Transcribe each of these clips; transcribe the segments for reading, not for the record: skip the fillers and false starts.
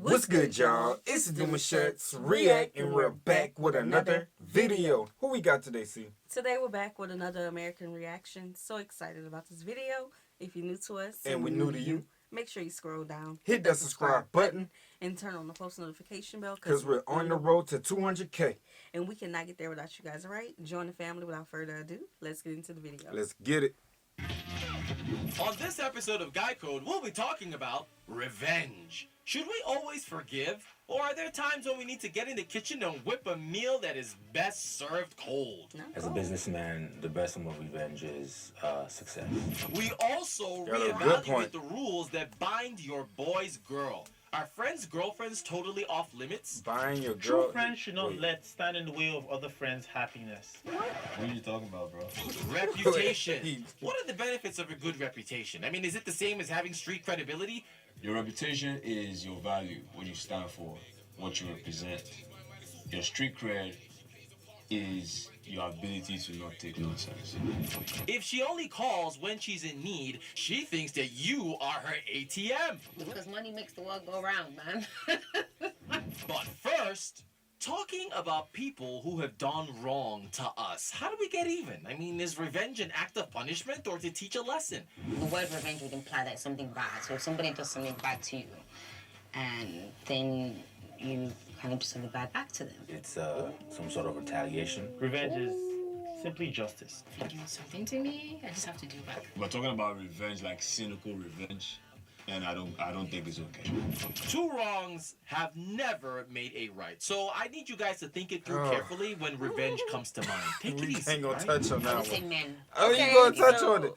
What's good, y'all? It's Demouchets REACT, and we're back with another video. Who we got today, C? Today we're back with another American reaction. So excited about this video. If you're new to us And we're new to you, make sure you scroll down, hit that subscribe button, and turn on the post notification bell because we're on the road to 200K. And we cannot get there without you guys, all right? Join the family without further ado. Let's get into the video. Let's get it. On this episode of Guy Code, we'll be talking about revenge. Should we always forgive? Or are there times when we need to get in the kitchen and whip a meal that is best served cold? As a businessman, the best form of revenge is success. We also Got a good reevaluate point. the rules that bind your boy's girl. Are friends' girlfriends totally off limits? Buying your True girl. friends should not let stand in the way of other friends' happiness. What are you talking about, bro? Reputation. What are the benefits of a good reputation? I mean, is it the same as having street credibility? Your reputation is your value, what you stand for, what you represent. Your street cred is your ability to not take nonsense. If she only calls when she's in need, she thinks that you are her ATM. Because money makes the world go round, man. But first, talking about people who have done wrong to us. How do we get even? I mean, is revenge an act of punishment or to teach a lesson? The word revenge would imply that it's something bad. So if somebody does something bad to you, and then you kind of do something bad back to them. It's some sort of retaliation. Revenge is simply justice. If you do something to me, I just have to do back. We're talking about revenge, like cynical revenge, and I don't think it's okay. Two wrongs have never made a right. So I need you guys to think it through carefully when revenge comes to mind. Take it We easy. ain't gonna right? touch on I that would say one. men. Oh, you gonna touch so- on it?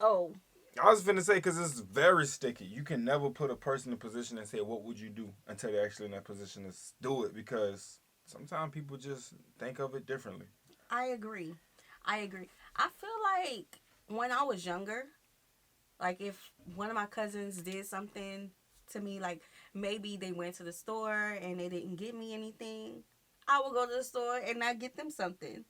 Oh, I was finna say, because it's very sticky. You can never put a person in a position and say, what would you do, until they're actually in that position to do it, because sometimes people just think of it differently. I agree. I feel like when I was younger, like if one of my cousins did something to me, like maybe they went to the store and they didn't get me anything, I would go to the store and not get them something.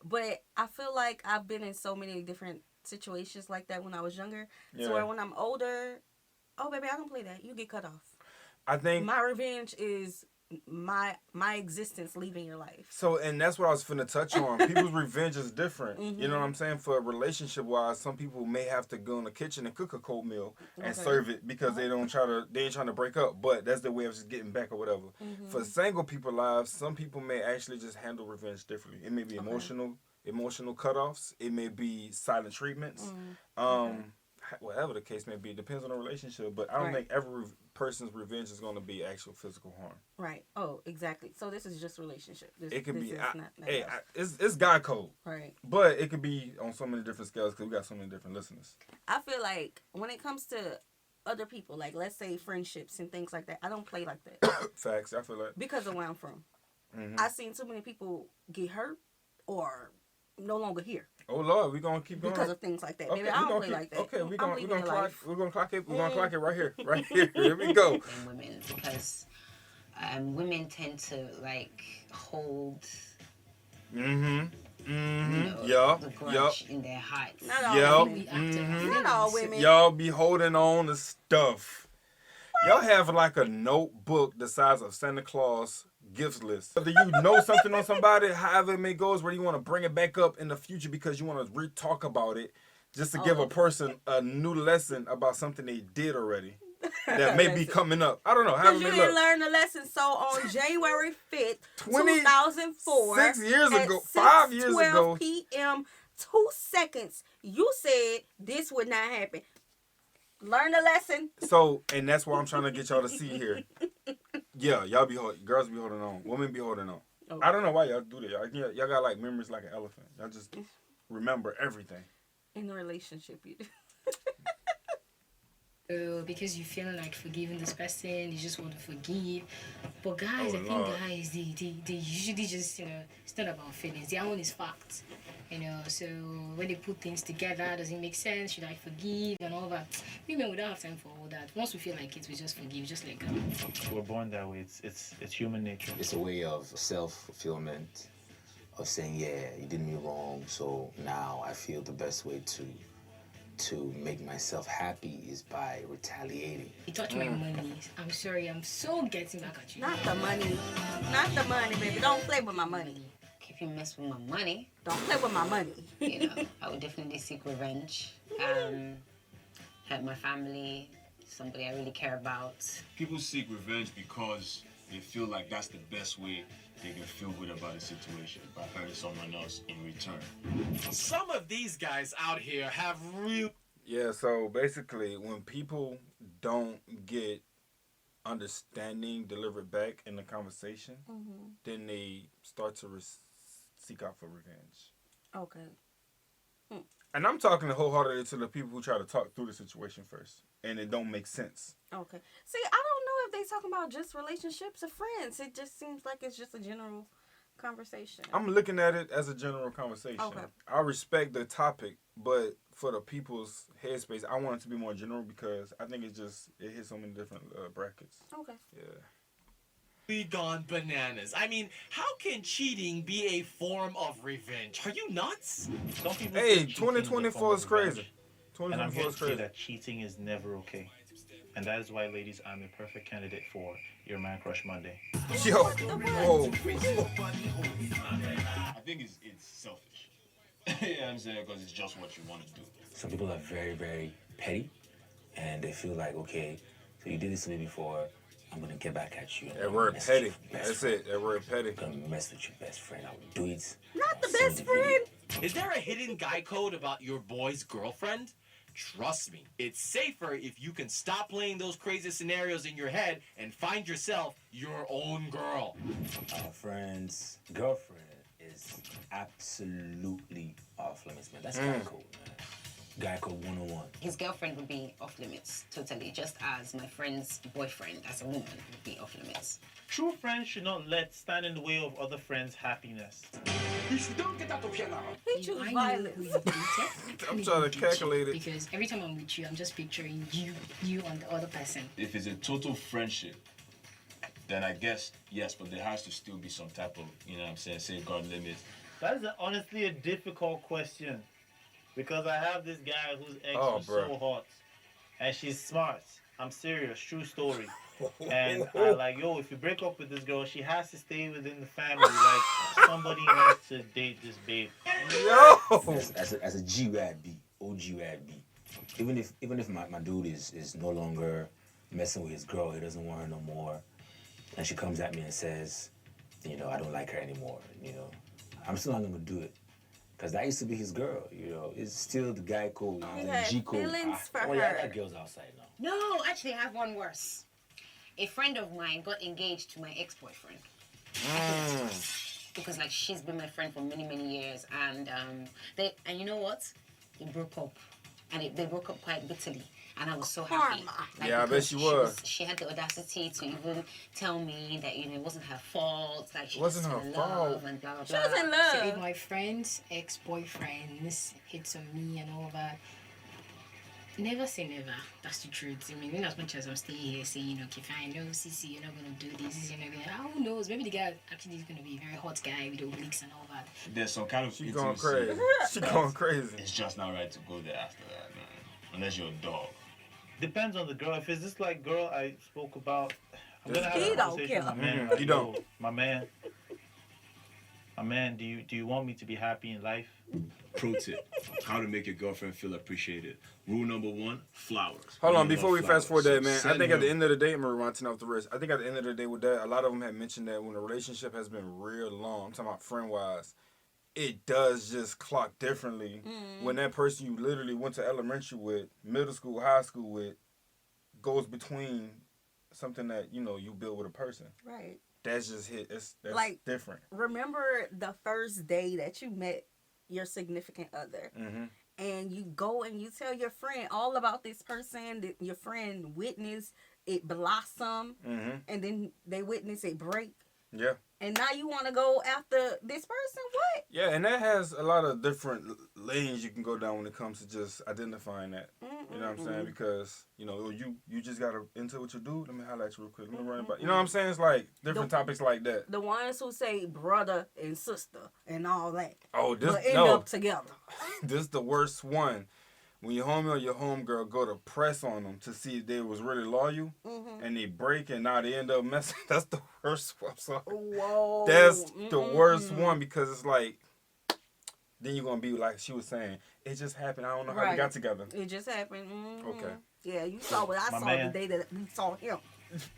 But I feel like I've been in so many different situations like that when I was younger. Yeah. So where when I'm older, oh baby, I don't play that. You get cut off. I think My revenge is my existence leaving your life. so, and that's what I was finna touch on. People's revenge is different. You know what I'm saying? For a relationship wise, some people may have to go in the kitchen and cook a cold meal and serve it because they ain't trying to break up, but that's their way of just getting back or whatever. For single people lives, some people may actually just handle revenge differently. It may be emotional cutoffs. It may be silent treatments. Whatever the case may be, it depends on the relationship. But I don't think every person's revenge is going to be actual physical harm. Right. Oh, exactly. So this is just relationship. It could this be. is not else. It's guy code. Right. But it could be on so many different scales because we got so many different listeners. I feel like when it comes to other people, like let's say friendships and things like that, I don't play like that Facts. I feel like. because of where I'm from. I've seen too many people get hurt or no longer here Oh Lord, we gonna keep going because of things like that. Okay, Baby, I don't play like that. Okay, I'm living your clock. life. We're gonna clock it. We're gonna clock it right here. Right here. Here we go. And women, because women tend to like hold you know, the grudge in their hearts. Not all Yup. women. Not all women. Y'all be holding on to stuff. Y'all have like a notebook the size of Santa Claus gift list. Whether you know something on somebody, however it may goes, where you want to bring it back up in the future because you want to re-talk about it, just to give a person a new lesson about something they did already that may be coming up. I don't know. However Because it you may didn't look. learn the lesson. So on January 5th, 20 2004, 6 years at ago, 5 years 6:12 ago. p.m., 2 seconds, you said this would not happen. Learn the lesson. So, and that's what I'm trying to get y'all to see here. Yeah, y'all girls be holding on. Women be holding on. Oh. I don't know why y'all do that. Y'all got like memories like an elephant. Y'all just remember everything. In a relationship, you do. Because you're feeling like forgiving this person, you just want to forgive. But guys, Oh, I think Lord. guys, they usually just, it's not about feelings. Their own is facts. So when they put things together, does it make sense? Should I forgive and all that? Women, we don't have time for all that. Once we feel like it, we just forgive, just let go. We're born that way. It's human nature. It's a way of self-fulfillment, of saying, yeah, you did me wrong, so now I feel the best way to to make myself happy is by retaliating. You touch my money. I'm sorry. I'm so getting back at you. Not the money. Not the money, baby. Don't play with my money. If you mess with my money, Don't play with my money. you know, I would definitely seek revenge. Hurt my family, somebody I really care about. People seek revenge because they feel like that's the best way they can feel good about a situation, by hurting someone else in return. Some of these guys out here have real. Yeah, so basically, when people don't get understanding delivered back in the conversation, then they start to seek out for revenge. Okay. And I'm talking wholeheartedly to the people who try to talk through the situation first, and it don't make sense. Okay. See, I don't know if they talking about just relationships or friends. It just seems like it's just a general conversation. I'm looking at it as a general conversation. Okay. I respect the topic, but for the people's headspace, I want it to be more general because I think it hits so many different brackets. Okay. Yeah. Gone bananas. I mean, how can cheating be a form of revenge? Are you nuts? Some people Hey, say cheating is a 2024 form is of crazy. revenge. And I'm 2024 here is to say crazy. that cheating is never okay. And that is why, ladies, I'm the perfect candidate for your Man Crush Monday. Yo, whoa. I think it's selfish. You know what I'm saying? Because it's just what you want to do. Some people are very, very petty, and they feel like, okay, so you did this to me before, I'm gonna get back at you. That word petty. That's it. That word petty. I'm gonna mess with your best friend. I'll do it. Not the I'll send best the video. friend. Is there a hidden guy code about your boy's girlfriend? Trust me, it's safer if you can stop playing those crazy scenarios in your head and find yourself your own girl. Our friend's girlfriend is absolutely off limits, man. That's guy code, man. Guy code 101. His girlfriend would be off limits, totally, just as my friend's boyfriend, as a woman, would be off limits. True friends should not stand in the way of other friends' happiness. He You- choose I know violence. who you dated. I'm trying to calculate it. Because every time I'm with you, I'm just picturing you and the other person. If it's a total friendship, then I guess, yes, but there has to still be some type of, you know what I'm saying, safeguard limits. That is honestly a difficult question. Because I have this guy whose ex Oh, was bro. so hot. And she's smart. I'm serious. True story. And I like, yo, if you break up with this girl, she has to stay within the family. Like, somebody needs to date this babe. Yo! As a G-Rad B, OG Rad B. Even if my dude is no longer messing with his girl, he doesn't want her no more, and she comes at me and says, you know, I don't like her anymore, you know, I'm still not gonna do it. Because that used to be his girl, you know. It's still the guy code, He the had G code. feelings for Oh, yeah, her. that girl's outside now. No, actually, I have one worse. A friend of mine got engaged to my ex-boyfriend. Because, like, she's been my friend for many, many years. And you know what? They broke up. And they broke up quite bitterly. And I was so happy. Karma. Like, Yeah, I bet because she was. She had the audacity to even tell me that, you know, it wasn't her fault. Like, she Wasn't just her fell in fault. love and blah, blah, She blah. was in So if love. my friends, ex-boyfriends hits on me and all that, never say never. That's the truth. I mean, in as much as I'm staying here saying, okay, fine, no, Cece, you're not going to do this, you're not going to... Who knows? Maybe the guy actually is going to be a very hot guy with obliques and all that. There's some kind of She going intimacy. crazy. She going crazy. It's just not right to go there after that, man. Unless you're a dog. Depends on the girl. If it's this like girl I spoke about, I'm gonna have He a don't conversation with my care. man. Like, He don't. "Yo, my man, do you want me to be happy in life? Pro tip: how to make your girlfriend feel appreciated. Rule number 1: flowers. Hold on, Women before love we fast forward flowers. that, man, I Send think at the her- end of the day, I'm rewanting off the wrist. I think at the end of the day with that, a lot of them had mentioned that when a relationship has been real long, I'm talking about friend-wise, it does just clock differently when that person you literally went to elementary with, middle school, high school with, goes between something that, you know, you build with a person. Right. That's just that's Like- different. Remember the first day that you met your significant other. Mm-hmm. And you go and you tell your friend all about this person that your friend witnessed it blossom, Mm-hmm. and then they witness it break. Yeah. And now you want to go after this person? What? Yeah, and that has a lot of different lanes you can go down when it comes to just identifying that. You know what I'm saying? Because, you know, you just got to into what you do. Let me highlight you real quick. Let me run it by. You know what I'm saying? It's like different topics like that. The ones who say brother and sister and all that, Oh, this but end no. up together. This is the worst one. when your homie or your homegirl go to press on them to see if they was really loyal, and they break and now they end up messing, that's the worst one. I'm sorry. Whoa. That's the worst one because it's like, then you're going to be like she was saying, it just happened. I don't know how we got together. It just happened. Okay. Yeah, you saw what I saw the day that we saw him.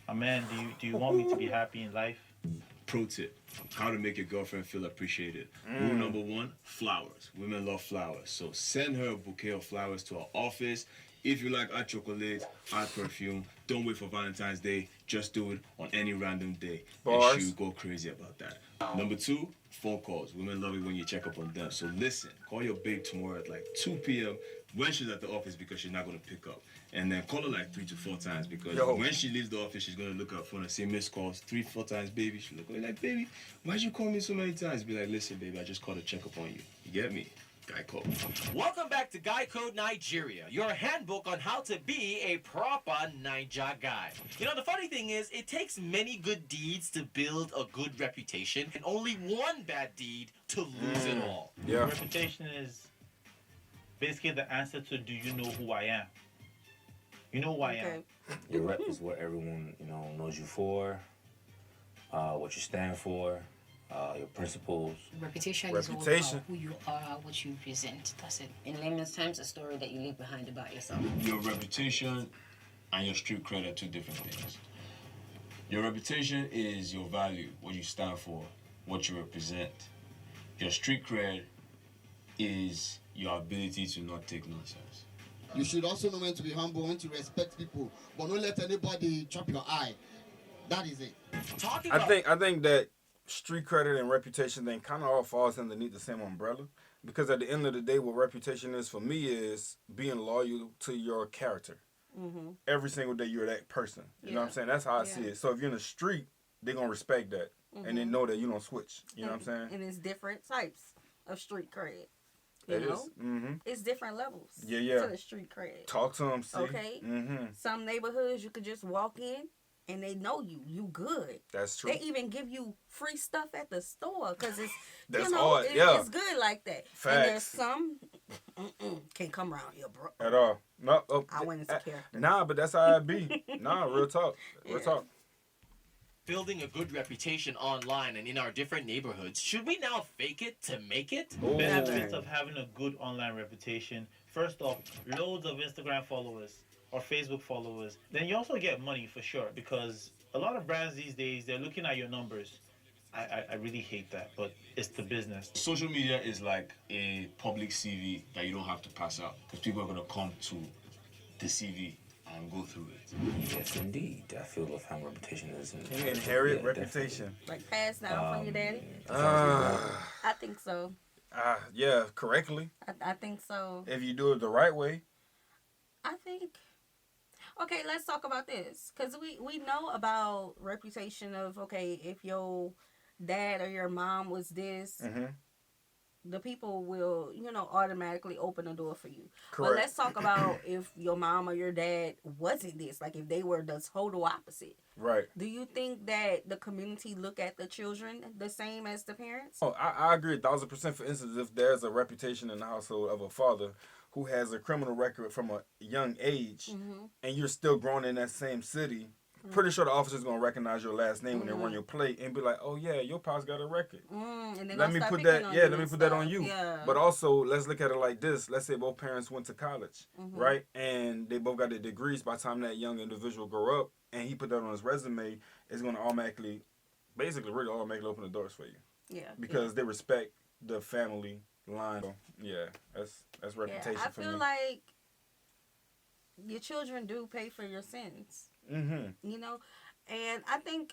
My man, do you want me to be happy in life? Pro tip: how to make your girlfriend feel appreciated. Rule number 1: flowers. Women love flowers, so send her a bouquet of flowers to her office. If you like hot chocolate, hot perfume, don't wait for Valentine's Day. Just do it on any random day. Bars. And she'll go crazy about that. Number 2: phone calls. Women love it when you check up on them. So listen, call your babe tomorrow at like 2 p.m. when she's at the office because she's not going to pick up. And then call her like 3 to 4 times because when she leaves the office, she's going to look at her phone and see missed calls 3-4 times, baby. She'll look at her like, baby, why'd you call me so many times? Be like, listen, baby, I just called to check up on you. You get me? Guy Code. Welcome back to Guy Code Nigeria, your handbook on how to be a proper Naija guy. You know, the funny thing is, it takes many good deeds to build a good reputation, and only one bad deed to lose it all. Yeah. Reputation is basically the answer to do you know who I am? You know who I am. Your rep is what everyone, knows you for, what you stand for, your principles. Reputation is all about who you are, what you present. That's it. In layman's terms, a story that you leave behind about yourself. Your reputation and your street cred are 2 different things. Your reputation is your value, what you stand for, what you represent. Your street cred is your ability to not take nonsense. You should also know when to be humble, when to respect people, but don't let anybody chop your eye. That is it. I think that street credit and reputation thing kind of all falls underneath the same umbrella, because at the end of the day, what reputation is for me is being loyal to your character. Every single day you're that person. You know what I'm saying? That's how I see it. So if you're in the street, they're going to respect that and they know that you don't switch. You know what I'm saying? And it's different types of street cred. It's different levels to the street cred. Talk to them, see? Okay? Some neighborhoods you could just walk in and they know you good. That's true. They even give you free stuff at the store because it's, That's it's good like that. Facts. And there's some, can't come around here, bro. At all. No, I went into character. Nah, but that's how I be. Nah, real talk. Real talk. Building a good reputation online and in our different neighborhoods, should we now fake it to make it? Benefits of having a good online reputation. First off, loads of Instagram followers or Facebook followers. Then you also get money for sure, because a lot of brands these days, they're looking at your numbers. I really hate that, but it's the business. Social media is like a public CV that you don't have to pass out, because people are going to come to the CV and go through it. Yes, indeed. I feel the family reputation is inherit reputation. Like passed down from your daddy? I think so. Yeah, correctly. I think so. If you do it the right way. I think. Okay, let's talk about this, because we know about reputation of, okay, if your dad or your mom was this, the people will, automatically open the door for you. Correct. But let's talk about if your mom or your dad wasn't this, like if they were the total opposite. Right. Do you think that the community look at the children the same as the parents? Oh, I agree 1,000%. For instance, if there's a reputation in the household of a father who has a criminal record from a young age, and you're still growing in that same city, pretty sure the officer's going to recognize your last name when they run your plate and be like, oh yeah, your pa's got a record. And let me put that that on you. Yeah. But also, let's look at it like this. Let's say both parents went to college, right? And they both got their degrees. By the time that young individual grow up and he put that on his resume, it's going to automatically open the doors for you. Yeah. Because they respect the family line. Yeah, that's reputation for me. I feel like your children do pay for your sins. And I think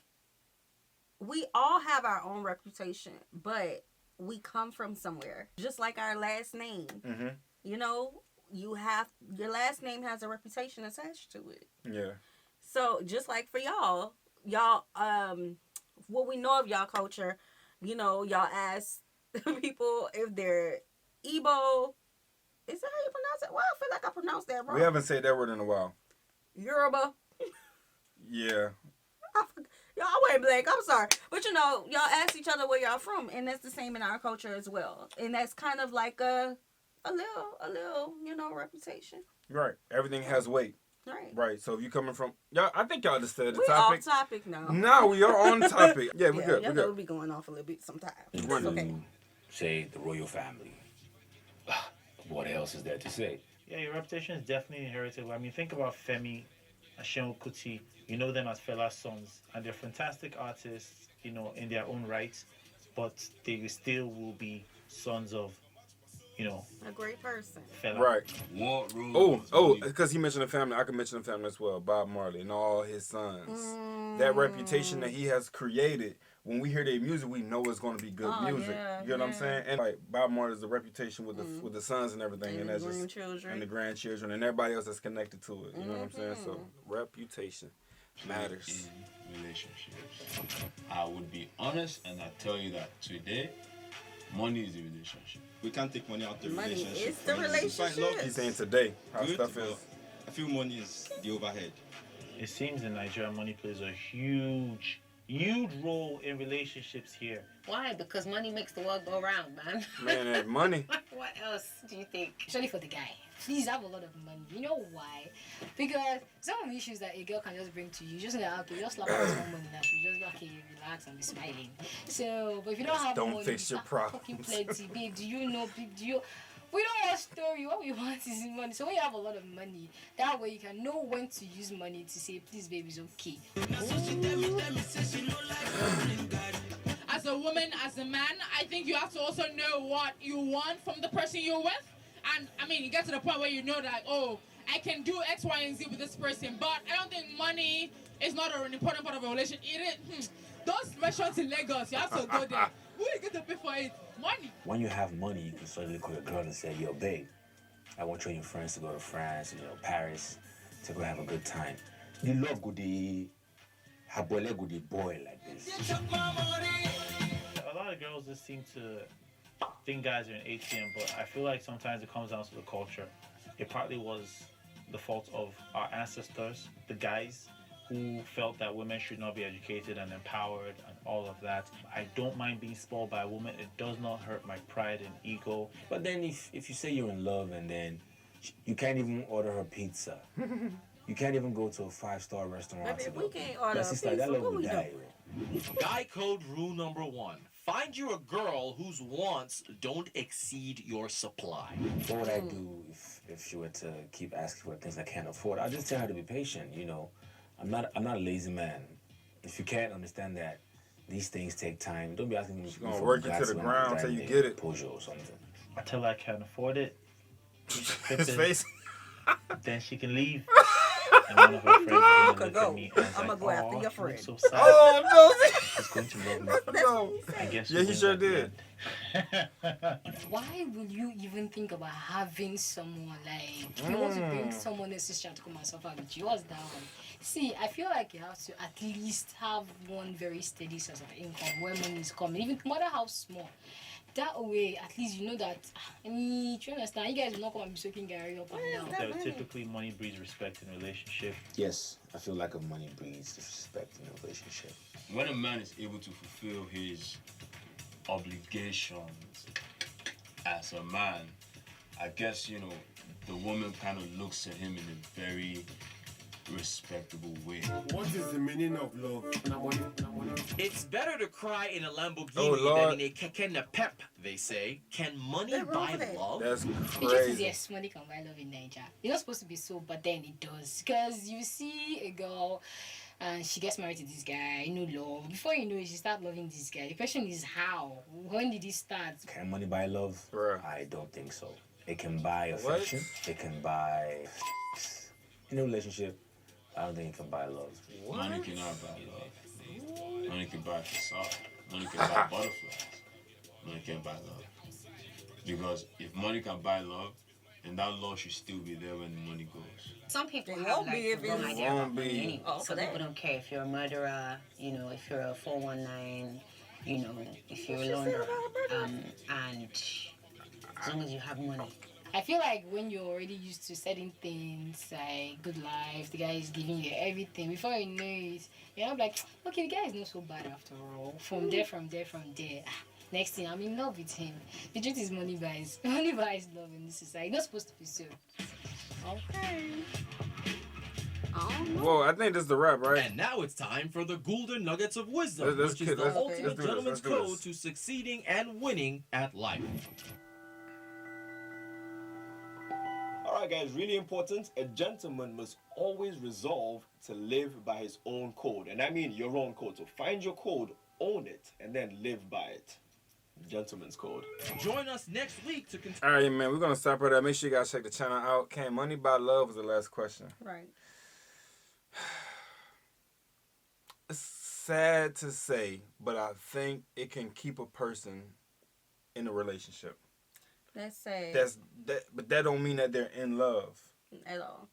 we all have our own reputation, but we come from somewhere, just like our last name. You have your last name has a reputation attached to it. Yeah. So just like for y'all what we know of y'all culture, y'all ask people if they're Igbo. Is that how you pronounce it? Well, I feel like I pronounced that wrong. We haven't said that word in a while. Yoruba. Yeah. Y'all went blank. I'm sorry. But y'all ask each other where y'all from, and that's the same in our culture as well. And that's kind of like a a little, reputation. Right. Everything has weight. Right. Right. So if you coming from, I think y'all understood the We topic. off topic now. No, we are on topic. Yeah, we good. Y'all We know good. we be going off a little bit sometimes. It's To okay. say the royal family. What else is there to say? Yeah, your reputation is definitely inherited. I mean, think about Femi, Asheon Kuti. You know them as Fela's sons, and they're fantastic artists, in their own rights. But they still will be sons of, A great person. Fela. Right. What role? Because he mentioned the family, I can mention the family as well. Bob Marley and all his sons. That reputation that he has created. When we hear their music, we know it's going to be good music. Yeah, you know what I'm saying? And like Bob Marley's the reputation with the sons and everything, and that's grandchildren. and the grandchildren and everybody else that's connected to it. You know what I'm saying? So reputation matters. In relationships, I would be honest and I tell you that today, money is the relationship. We can't take money out of the Money relationship. is the When you find relationship. love, He's saying today how good, stuff but is. I feel money is the overhead. It seems in Nigeria, money plays a huge role in relationships here. Why? Because money makes the world go round, man. Man, that money. What else do you think? Especially for the guy. Please have a lot of money. You know why? Because some of the issues that a girl can just bring to you, just like, okay, just slap out some money now. You just like, okay, relax and be smiling. So, but if you don't have Don't money, fix your fucking problems. plenty, babe. Do you know? We don't want story. What we want is money. So when you have a lot of money, that way you can know when to use money to say, please, baby, it's okay. As a woman, as a man, I think you have to also know what you want from the person you're with. And I mean, you get to the point where you know that, oh, I can do X, Y, and Z with this person. But I don't think money is not an important part of a relationship. It is. Those restaurants in Lagos, you have to go there. Who are you going to pay for it? Money. When you have money, you can suddenly call your girl and say, yo, babe, I want you and your friends to go to France, Paris, to go have a good time. You love good boy like this. A lot of girls just seem to think guys are an ATM, but I feel like sometimes it comes down to the culture. It partly was the fault of our ancestors, the guys, who felt that women should not be educated and empowered and all of that. I don't mind being spoiled by a woman. It does not hurt my pride and ego. But then if you say you're in love and then you can't even order her pizza. You can't even go to a 5-star restaurant. But if we can't order a pizza, that what love will we die. Guy code rule number 1. Find you a girl whose wants don't exceed your supply. What would I do if she were to keep asking for things I can't afford? I'll just tell her to be patient, I'm not a lazy man. If you can't understand that these things take time, don't be asking me. She's gonna work you to the ground till you get it. Peugeot or something. I tell her I can't afford it. His face. Then she can leave. And one of her friends is gonna look go. at me and I'ma like, go after "Aw, your you look friend." so sad. Oh She's going to love me. no! I guess Yeah, he wins sure at the did. end. Why will you even think about having someone like you want to bring someone else's child to come and suffer with you? What's that one? See, I feel like you have to at least have one very steady source of income where money is coming, even no matter how small. That way, at least you know that. I mean, do you understand? You guys will not come and be soaking Gary up and down. So typically, money breeds respect in a relationship. Yes, I feel like a money breeds disrespect in a relationship. When a man is able to fulfill his obligations as a man, I guess, the woman kind of looks at him in a very respectable way. What is the meaning of love? It's better to cry in a Lamborghini Oh, than in a keke na pep, they say. Can money buy love? That's The truth is, crazy. yes, money can buy love in Nigeria. It's not supposed to be so, but then it does. Because you see a girl and she gets married to this guy, love. Before you know it, she starts loving this guy. The question is how? When did it start? Can money buy love? Bruh. I don't think so. It can buy affection. It can buy... In a relationship, I don't think it can buy love. Money cannot buy love. Money can buy facade. Money can buy butterflies. Money can't buy love. Because if money can buy love, then that love should still be there when the money goes. Some people It have won't like be if the wrong it's- idea about Won't money be. anyway. Oh, Some for people that. don't care if you're a murderer, if you're a 419, if you're a What she said launderer, about a murderer? and as long as you have money. I feel like when you're already used to certain things, like good life, the guy is giving you everything. Before you know it, you're not like, okay, the guy is not so bad after all. From there. Next thing, I'm in love with him. The truth is money buys love in this society. Not supposed to be so. Okay. Well, I think this is the wrap, right? And now it's time for the golden nuggets of wisdom, Let's which is kid- the let's- ultimate let's do this, gentleman's let's do code this. to succeeding and winning at life. Alright guys, really important. A gentleman must always resolve to live by his own code. And I mean your own code. So find your code, own it, and then live by it. Gentleman's code. Join us next week to continue. All right, man. We're gonna stop right there. Make sure you guys check the channel out. Can money buy love was the last question. Right. It's sad to say, but I think it can keep a person in a relationship. That's sad. But that don't mean that they're in love. At all.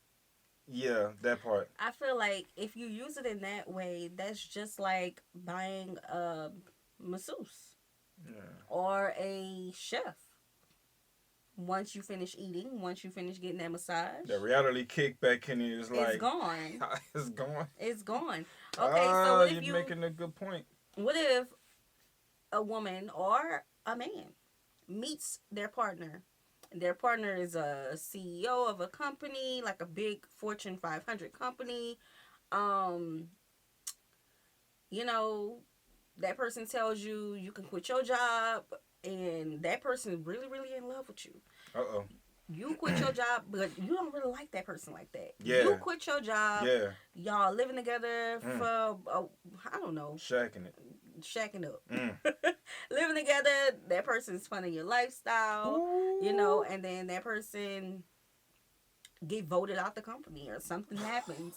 Yeah, that part. I feel like if you use it in that way, that's just like buying a masseuse or a chef. Once you finish eating, once you finish getting that massage, The reality kick back in here is like it's gone. It's gone. It's gone. Okay, so what if you're making a good point. What if a woman or a man meets their partner? Their partner is a CEO of a company, like a big Fortune 500 company. You know, that person tells you you can quit your job, and that person is really, really in love with you. Uh-oh. You quit your job, but you don't really like that person like that. Yeah. You quit your job. Yeah. Y'all living together for, I don't know. Shacking it. Shacking up. Living together, that person's funding your lifestyle, you know, and then that person get voted out the company or something happens.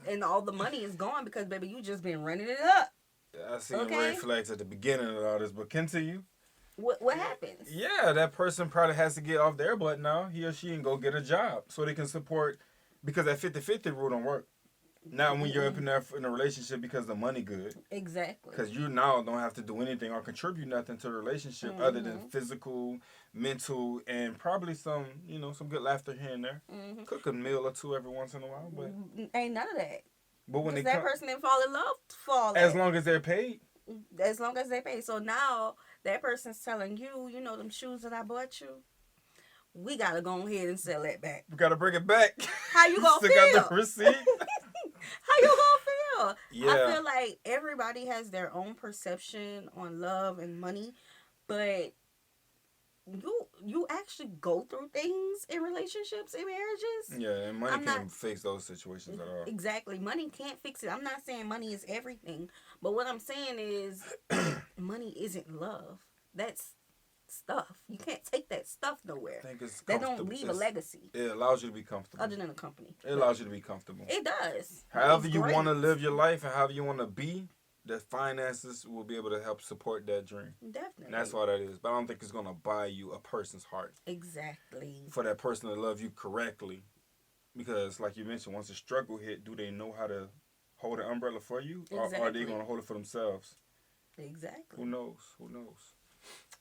And all the money is gone because, baby, you just been running it up. I see the red flags at the beginning of all this, but continue. What happens? Yeah, that person probably has to get off their butt now, he or she, and go get a job so they can support, because that 50-50 rule don't work. Not when you're up in there in a relationship because the money good. Exactly. Because you now don't have to do anything or contribute nothing to the relationship other than physical, mental, and probably some, you know, some good laughter here and there. Cook a meal or two every once in a while, but ain't none of that. But when that person didn't fall in love for as long as they're paid. As long as they pay. So now that person's telling you, you know, them shoes that I bought you, we gotta go ahead and sell that back. We gotta bring it back. How you gonna Still feel? got the receipt. How you gonna feel? Yeah. I feel like everybody has their own perception on love and money, but you actually go through things in relationships and marriages. Yeah, and money can't fix those situations at all. Exactly. Money can't fix it. I'm not saying money is everything, but what I'm saying is money isn't love. That's stuff. You can't take that stuff nowhere. I think it's that don't leave a legacy. It allows you to be comfortable. Other than a company. It allows you to be comfortable. It does. However you want to live your life and however you want to be, the finances will be able to help support that dream. Definitely. And that's all that is. But I don't think it's going to buy you a person's heart. Exactly. For that person to love you correctly. Because, like you mentioned, once the struggle hit, do they know how to hold an umbrella for you? Exactly. Or are they going to hold it for themselves? Exactly. Who knows? Who knows?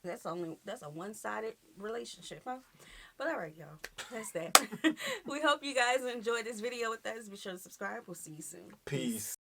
That's a one-sided relationship, huh? But all right, y'all. That's that. We hope you guys enjoyed this video with us. Be sure to subscribe. We'll see you soon. Peace.